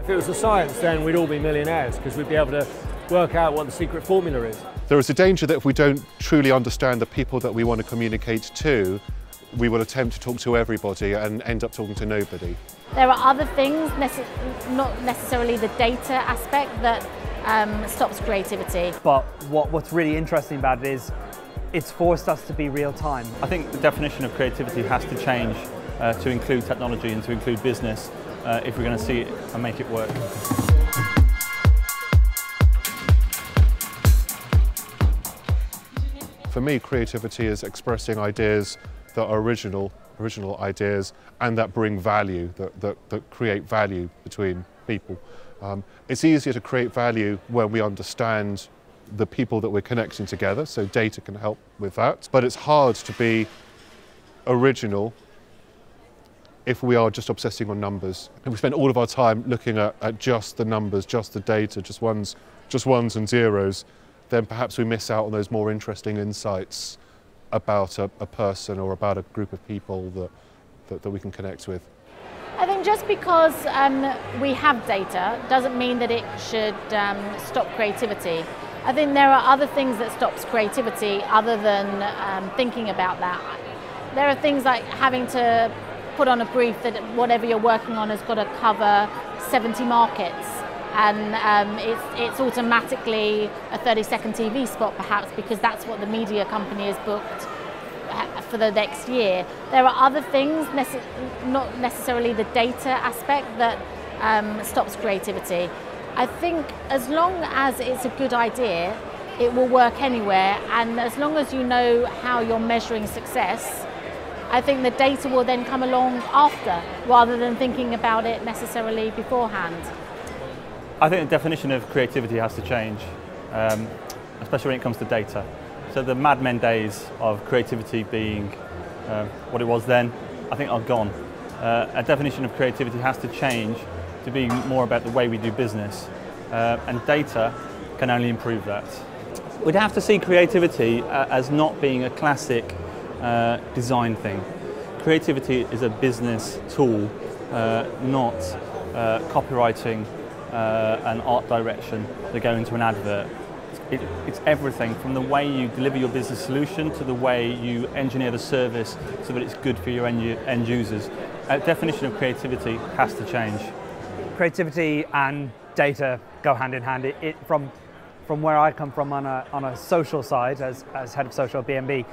If it was a science, then we'd all be millionaires because we'd be able to work out what the secret formula is. There is a danger that if we don't truly understand the people that we want to communicate to, we will attempt to talk to everybody and end up talking to nobody. There are other things, not necessarily the data aspect, that stops creativity. But what's really interesting about it is it's forced us to be real time. I think the definition of creativity has to change to include technology and to include business if we're going to see it and make it work. For me, creativity is expressing ideas that are original ideas and that bring value, that create value between people. It's easier to create value when we understand the people that we're connecting together, so data can help with that. But it's hard to be original if we are just obsessing on numbers. And we spend all of our time looking at just the numbers, just the data, just ones and zeros, then perhaps we miss out on those more interesting insights about a person or about a group of people that we can connect with. I think just because we have data doesn't mean that it should stop creativity. I think there are other things that stops creativity other than thinking about that. There are things like having to put on a brief that whatever you're working on has got to cover 70 markets, and it's automatically a 30-second TV spot perhaps because that's what the media company has booked for the next year. There are other things, not necessarily the data aspect, that stops creativity. I think as long as it's a good idea, it will work anywhere, and as long as you know how you're measuring success, I think the data will then come along after, rather than thinking about it necessarily beforehand. I think the definition of creativity has to change, especially when it comes to data. So the Mad Men days of creativity being what it was then, I think are gone. A definition of creativity has to change to be more about the way we do business, and data can only improve that. We'd have to see creativity as not being a classic design thing. Creativity is a business tool, not copywriting and art direction that go into an advert. It's everything from the way you deliver your business solution to the way you engineer the service so that it's good for your end users. A definition of creativity has to change. Creativity and data go hand in hand. From where I come from on a social side, as head of social at B&B,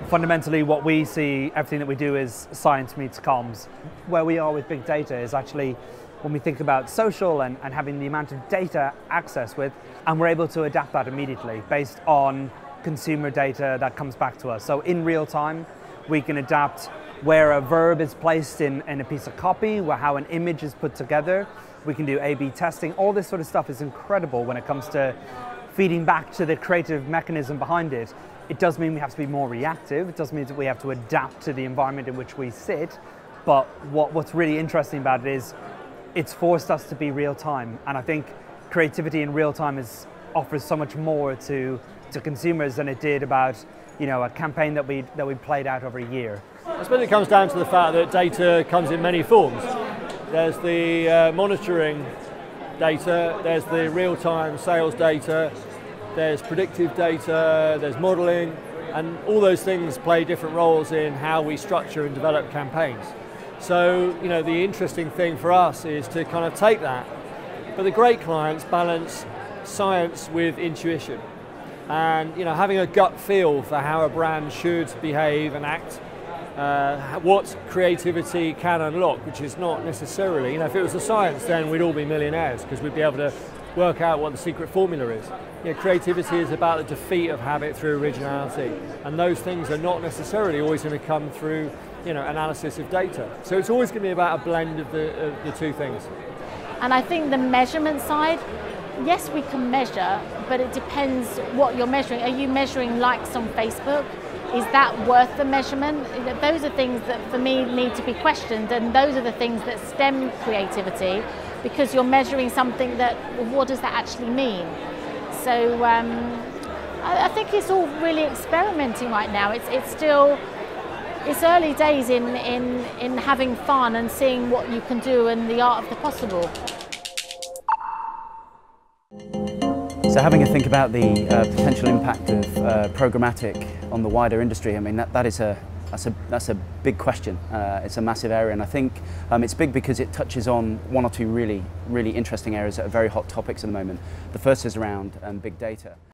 fundamentally what we see, everything that we do is science meets comms. Where we are with big data is actually when we think about social and having the amount of data access with, and we're able to adapt that immediately based on consumer data that comes back to us. So in real time, we can adapt where a verb is placed in a piece of copy, how an image is put together. We can do A/B testing. All this sort of stuff is incredible when it comes to feeding back to the creative mechanism behind it. It does mean we have to be more reactive. It does mean that we have to adapt to the environment in which we sit. But what's really interesting about it is it's forced us to be real time. And I think creativity in real time offers so much more to consumers than it did about, you know, a campaign that we played out over a year. I suppose it comes down to the fact that data comes in many forms. There's the monitoring data, there's the real-time sales data, there's predictive data, there's modelling, and all those things play different roles in how we structure and develop campaigns. So, you know, the interesting thing for us is to kind of take that, but the great clients balance science with intuition, and, you know, having a gut feel for how a brand should behave and act, what creativity can unlock, which is not necessarily, you know, if it was a science, then we'd all be millionaires because we'd be able to work out what the secret formula is. You know, creativity is about the defeat of habit through originality, and those things are not necessarily always going to come through, you know, analysis of data. So it's always going to be about a blend of the two things. And I think the measurement side, yes, we can measure, but it depends what you're measuring. Are you measuring likes on Facebook? Is that worth the measurement? Those are things that for me need to be questioned, and those are the things that stem creativity, because you're measuring something that, well, what does that actually mean? So I think it's all really experimenting right now. It's early days in having fun and seeing what you can do and the art of the possible. So having a think about the potential impact of programmatic on the wider industry, I mean that's a big question. It's a massive area, and I think it's big because it touches on one or two really interesting areas that are very hot topics at the moment. The first is around big data.